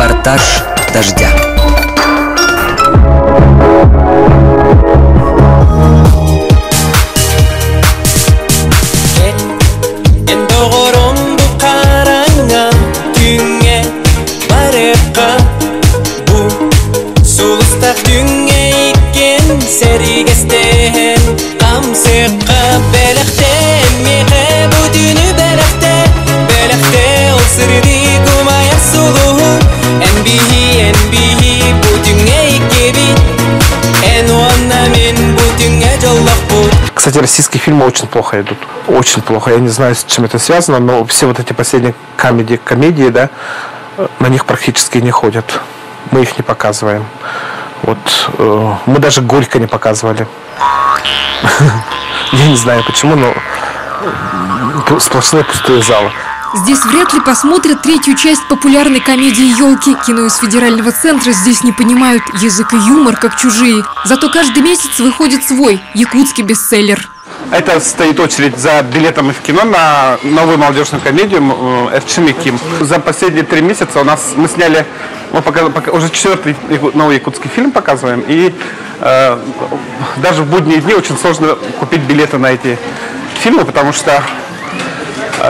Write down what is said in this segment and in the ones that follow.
Репортаж дождя. Кстати, российские фильмы очень плохо идут. Очень плохо. Я не знаю, с чем это связано, но все вот эти последние комедии, да, на них практически не ходят. Мы их не показываем. Вот мы даже «Горько» не показывали. Я не знаю почему, но сплошные пустые залы. Здесь вряд ли посмотрят третью часть популярной комедии «Елки». Кино из федерального центра здесь не понимают язык и юмор, как чужие. Зато каждый месяц выходит свой якутский бестселлер. Это стоит очередь за билетом в кино на новую молодежную комедию «Эрчим и Ким». За последние 3 месяца мы сняли, уже 4-й новый якутский фильм показываем. И даже в будние дни очень сложно купить билеты на эти фильмы, потому что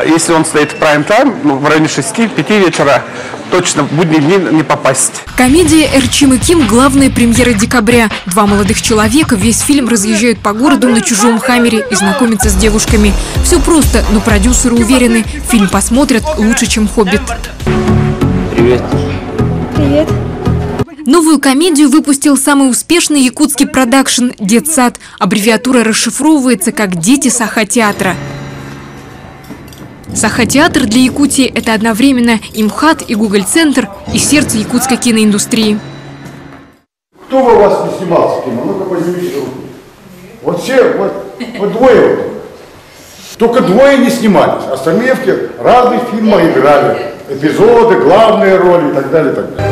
если он стоит в прайм-тайм, в районе 6-5 вечера, точно в будние дни не попасть. Комедия «Эрчим и Ким» – главная премьера декабря. 2 молодых человека весь фильм разъезжают по городу на чужом хаммере и знакомятся с девушками. Все просто, но продюсеры уверены, фильм посмотрят лучше, чем «Хоббит». Привет. Привет. Новую комедию выпустил самый успешный якутский продакшн «Детсад». Аббревиатура расшифровывается как «Дети Саха-театра». Саха-театр для Якутии – это одновременно и МХАТ, и Гоголь-центр, и сердце якутской киноиндустрии. Кто бы у вас не снимался в кино? Ну-ка поднимите руку. Вот все, вот двое. Только двое не снимались. Остальные в разных фильмах играли. Эпизоды, главные роли и так далее, и так далее.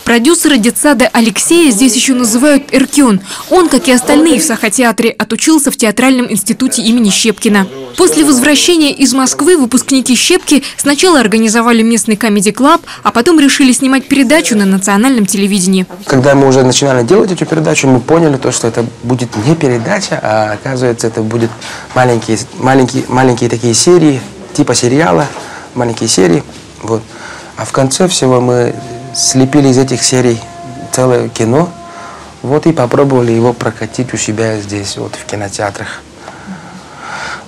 Продюсера детсада Алексея здесь еще называют Эркион. Он, как и остальные в Саха-театре, отучился в театральном институте имени Щепкина. После возвращения из Москвы выпускники Щепки сначала организовали местный комеди-клаб, а потом решили снимать передачу на национальном телевидении. Когда мы уже начинали делать эту передачу, мы поняли, что это будет не передача, а оказывается, это будут маленькие такие серии, типа сериала, маленькие серии. Вот. А в конце всего мы слепили из этих серий целое кино, вот и попробовали его прокатить у себя здесь, вот в кинотеатрах.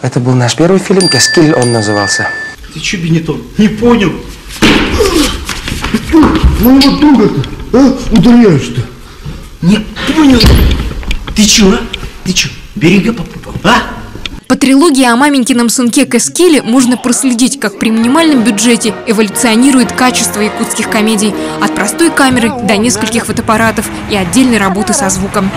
Это был наш первый фильм, «Каскиль» он назывался. Ты че, Бенетон, не понял? Моего друга-то, ударяешь-то. Не понял. Ты че, а? Ты че, берега попутал, а? По трилогии о маменькином сынке Каскиле можно проследить, как при минимальном бюджете эволюционирует качество якутских комедий. От простой камеры до нескольких фотоаппаратов и отдельной работы со звуком.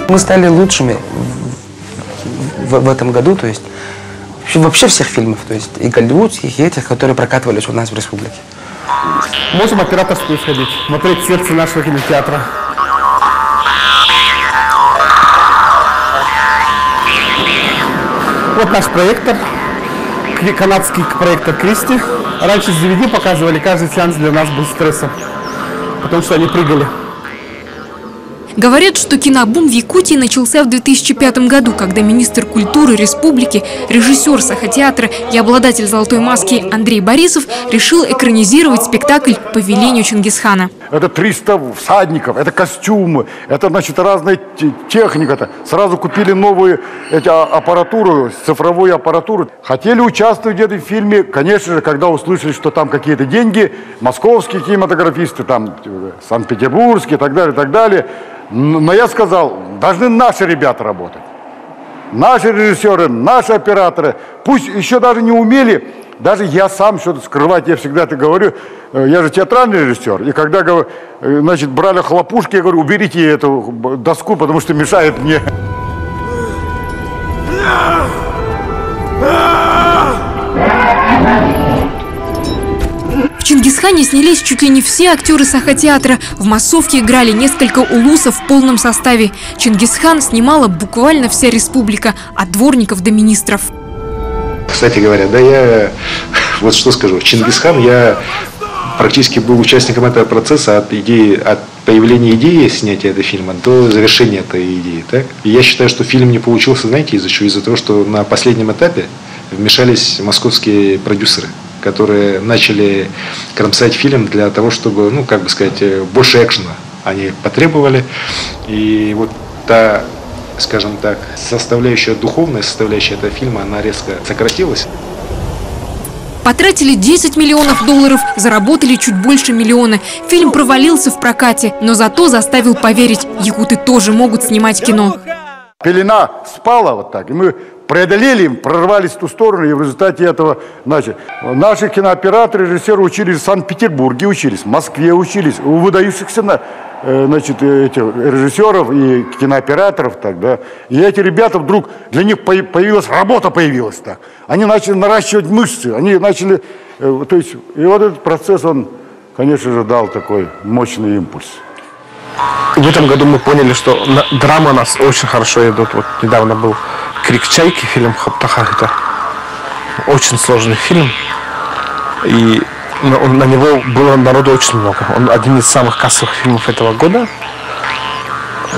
Мы стали лучшими в этом году, то есть вообще всех фильмов, то есть и голливудских, и этих, которые прокатывались у нас в республике. Можем операторскую сходить, смотреть сердце нашего кинотеатра. Вот наш проектор, канадский проектор Кристи. Раньше с DVD показывали, каждый сеанс для нас был стрессом, потому что они прыгали. Говорят, что кинобум в Якутии начался в 2005 году, когда министр культуры республики, режиссер Саха-театра и обладатель «Золотой маски» Андрей Борисов решил экранизировать спектакль «По велению Чингисхана». Это 300 всадников, это костюмы, это, значит, разная техника. Сразу купили новую аппаратуру, цифровую аппаратуру. Хотели участвовать в этом фильме, конечно же, когда услышали, что там какие-то деньги, московские кинематографисты, там санкт-петербургские и так далее, и так далее. Но я сказал, должны наши ребята работать. Наши режиссеры, наши операторы. Пусть еще даже не умели, даже я сам что-то скрывать, я всегда это говорю. Я же театральный режиссер. И когда, значит, брали хлопушки, я говорю, уберите эту доску, потому что мешает мне. В «Чингисхане» снялись чуть ли не все актеры Сахатеатра. В массовке играли несколько улусов в полном составе. «Чингисхан» снимала буквально вся республика, от дворников до министров. Кстати говоря, да, я вот что скажу. «Чингисхан», я практически был участником этого процесса от появления идеи снятия этого фильма до завершения этой идеи. Так? И я считаю, что фильм не получился, знаете, из-за чего? Из-за того, что на последнем этапе вмешались московские продюсеры, которые начали кромсать фильм для того, чтобы, ну, как бы сказать, больше экшена они потребовали. И вот та, скажем так, составляющая, духовная составляющая этого фильма, она резко сократилась. Потратили 10 миллионов долларов, заработали чуть больше миллиона. Фильм провалился в прокате, но зато заставил поверить, якуты тоже могут снимать кино. Пелена спала вот так, и мы преодолели, прорвались в ту сторону, и в результате этого, значит, наши кинооператоры, режиссеры учились в Санкт-Петербурге, учились в Москве, учились у выдающихся, значит, этих режиссеров и кинооператоров, так, да. И эти ребята вдруг, для них появилась работа, появилась так. Они начали наращивать мышцы, они начали, то есть, и вот этот процесс, он, конечно же, дал такой мощный импульс. В этом году мы поняли, что драмы у нас очень хорошо идут. Вот недавно был «Крик чайки», фильм Хаптахахта. Очень сложный фильм. И на него было народу очень много. Он один из самых кассовых фильмов этого года.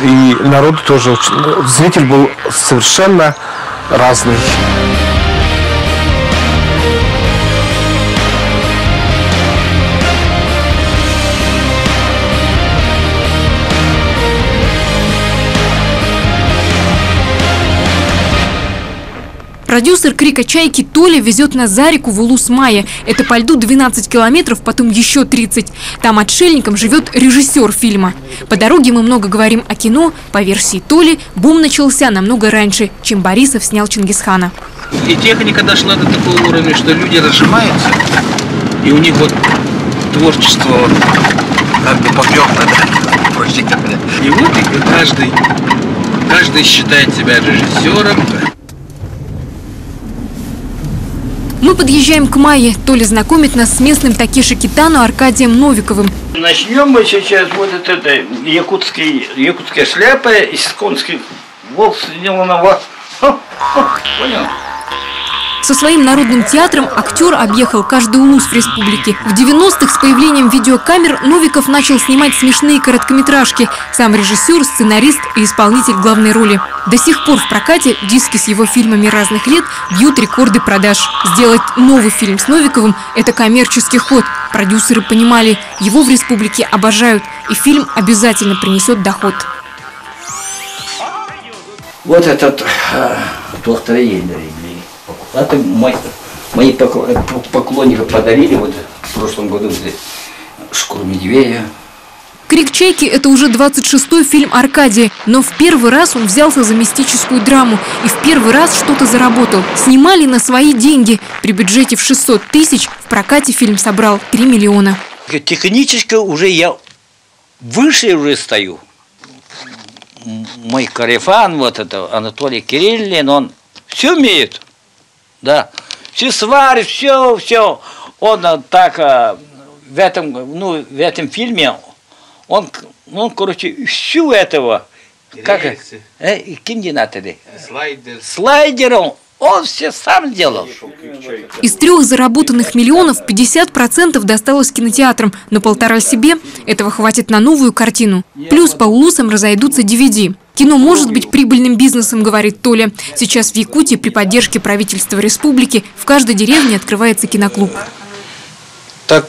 И народу тоже очень... Зритель был совершенно разный. Продюсер «Крика чайки» Толя везет нас за реку в Улус-Мая. Это по льду 12 километров, потом еще 30. Там отшельником живет режиссер фильма. По дороге мы много говорим о кино. По версии Толи, бум начался намного раньше, чем Борисов снял «Чингисхана». И техника дошла до такого уровня, что люди разжимаются, и у них вот творчество вот, как бы попёкло, да, проще говоря. И вот каждый считает себя режиссером. Мы подъезжаем к Майе. Толя знакомит нас с местным Такеши Китано Аркадием Новиковым. Начнем мы сейчас вот это якутская шляпа из конских волос сделанного. Понял? Со своим народным театром актер объехал каждый улус в республике. В 90-х с появлением видеокамер Новиков начал снимать смешные короткометражки. Сам режиссер, сценарист и исполнитель главной роли. До сих пор в прокате диски с его фильмами разных лет бьют рекорды продаж. Сделать новый фильм с Новиковым – это коммерческий ход. Продюсеры понимали, его в республике обожают, и фильм обязательно принесет доход. Вот этот плохтроедный. Это мои поклонники подарили вот в прошлом году шкуру медведя. «Крик чайки» – это уже 26-й фильм Аркадия. Но в первый раз он взялся за мистическую драму. И в первый раз что-то заработал. Снимали на свои деньги. При бюджете в 600 тысяч в прокате фильм собрал 3 миллиона. Технически уже я выше уже стою. Мой корефан, вот это Анатолий Кириллин, он все умеет. Да, все сварит, все. Он так в этом фильме, он короче, всю этого, слайдером, он все сам делал. Из 3 заработанных миллионов 50% досталось кинотеатрам, но 1,5 себе. Этого хватит на новую картину. Плюс по улусам разойдутся DVD. Кино может быть прибыльным бизнесом, говорит Толя. Сейчас в Якутии при поддержке правительства республики в каждой деревне открывается киноклуб. Так,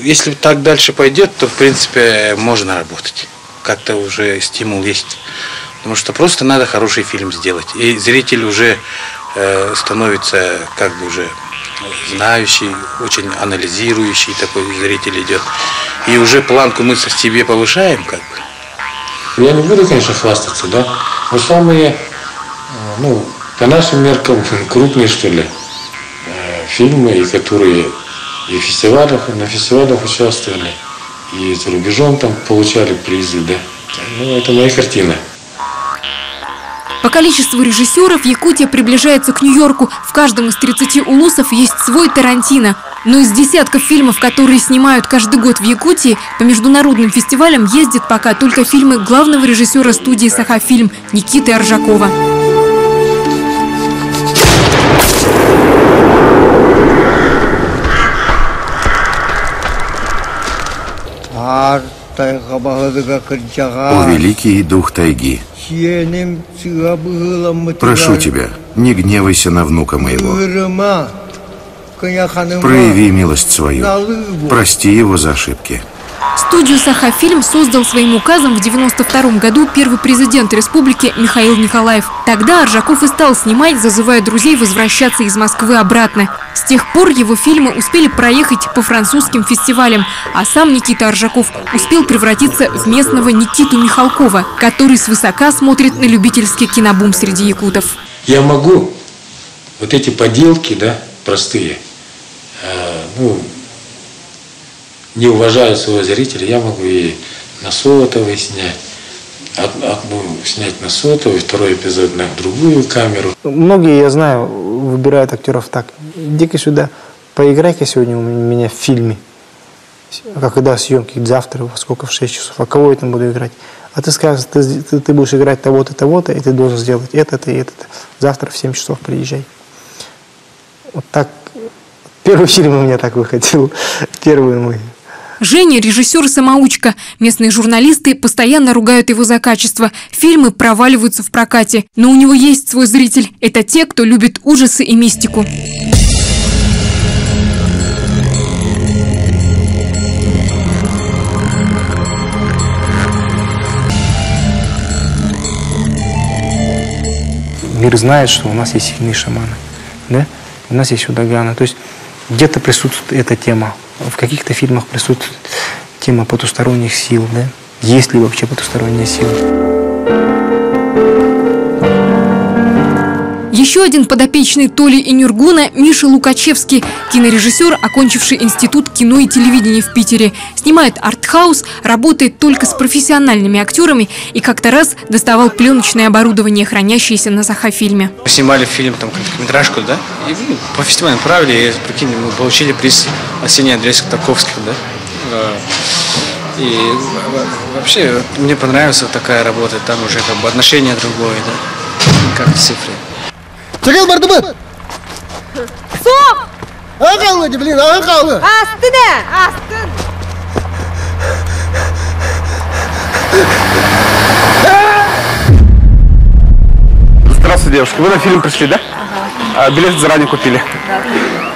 если так дальше пойдет, то в принципе можно работать. Как-то уже стимул есть. Потому что просто надо хороший фильм сделать. И зритель уже становится как бы уже знающий, очень анализирующий такой зритель идет. И уже планку мы себе повышаем как бы. Я не буду, конечно, хвастаться, да, но самые, по нашим меркам, крупные, что ли, фильмы, которые и на фестивалях участвовали, и за рубежом там получали призы, да. Это мои картины. По количеству режиссеров Якутия приближается к Нью-Йорку. В каждом из 30 улусов есть свой Тарантино. Но из десятков фильмов, которые снимают каждый год в Якутии, по международным фестивалям ездят пока только фильмы главного режиссера студии «Саха-фильм» Никиты Аржакова. О великий дух тайги, прошу тебя, не гневайся на внука моего. Прояви милость свою, прости его за ошибки. Студию «Саха-фильм» создал своим указом в 1992 году первый президент республики Михаил Николаев. Тогда Аржаков и стал снимать, зазывая друзей возвращаться из Москвы обратно. С тех пор его фильмы успели проехать по французским фестивалям, а сам Никита Аржаков успел превратиться в местного Никиту Михалкова, который свысока смотрит на любительский кинобум среди якутов. Я могу вот эти поделки, да, простые, не уважая своего зрителя, я могу и на сотовый снять, одну снять на сотовый, второй эпизод на другую камеру. Многие, я знаю, выбирают актеров так. Иди-ка сюда, поиграй-ка сегодня у меня в фильме. Когда съемки, завтра, во сколько, в 6 часов. А кого я там буду играть? А ты скажешь, ты будешь играть того-то, того-то, и ты должен сделать это-то и это-то. Завтра в 7 часов приезжай. Вот так. Первый фильм у меня так выходил. Первый мой. Женя – режиссер-самоучка. Местные журналисты постоянно ругают его за качество. Фильмы проваливаются в прокате. Но у него есть свой зритель. Это те, кто любит ужасы и мистику. Мир знает, что у нас есть сильные шаманы. Да? У нас есть удаганы. То есть где-то присутствует эта тема. В каких-то фильмах присутствует тема потусторонних сил, да? Есть ли вообще потусторонние силы? Еще один подопечный Толи Инюргуна – Миша Лукачевский, кинорежиссер, окончивший Институт кино и телевидения в Питере. Снимает артхаус, работает только с профессиональными актерами и как-то раз доставал пленочное оборудование, хранящееся на Саха-фильме. Снимали фильм, там, короткометражку, да, и по фестивалю направили, и, прикинь, мы получили приз Арсения Андреевича Тарковского, да. И вообще мне понравилась такая работа, там уже как бы отношение другое, да, как в цифре. Чекал бардыбыт! Соқ! Ағалды, блин, ағалды! Астыда! Астын! Здравствуйте, девушка. Вы на фильм пришли, да? Ага. Билет заранее купили? Да.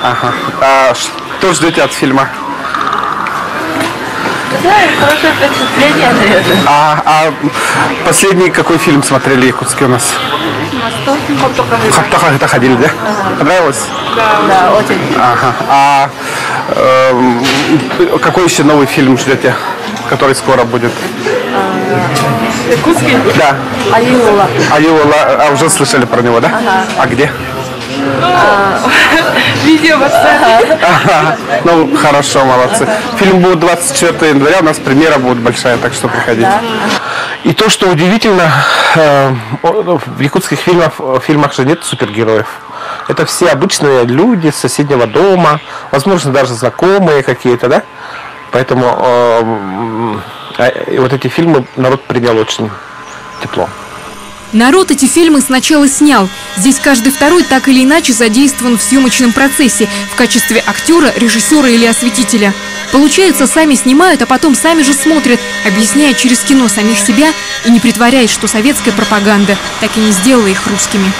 Ага. Что ждете от фильма? Да, хорошее впечатление, наверное. А последний какой фильм смотрели якутский у нас? Хаптоха это ходили, да? Ага. Понравилось? Да, да, очень. Ага. Какой еще новый фильм ждете, который скоро будет? Якутский? Да. Аюла. Аюла. Уже слышали про него, да? Ага. А где? Видео в WhatsApp. Ага. Ну, хорошо, молодцы. Фильм будет 24 января, у нас премьера будет большая, так что приходите. Да. И то, что удивительно, в якутских фильмах же нет супергероев. Это все обычные люди с соседнего дома, возможно, даже знакомые какие-то, да? Поэтому вот эти фильмы народ принял очень тепло. Народ эти фильмы сначала снял. Здесь каждый второй так или иначе задействован в съемочном процессе в качестве актера, режиссера или осветителя. Получается, сами снимают, а потом сами же смотрят, объясняя через кино самих себя и не притворяясь, что советская пропаганда так и не сделала их русскими.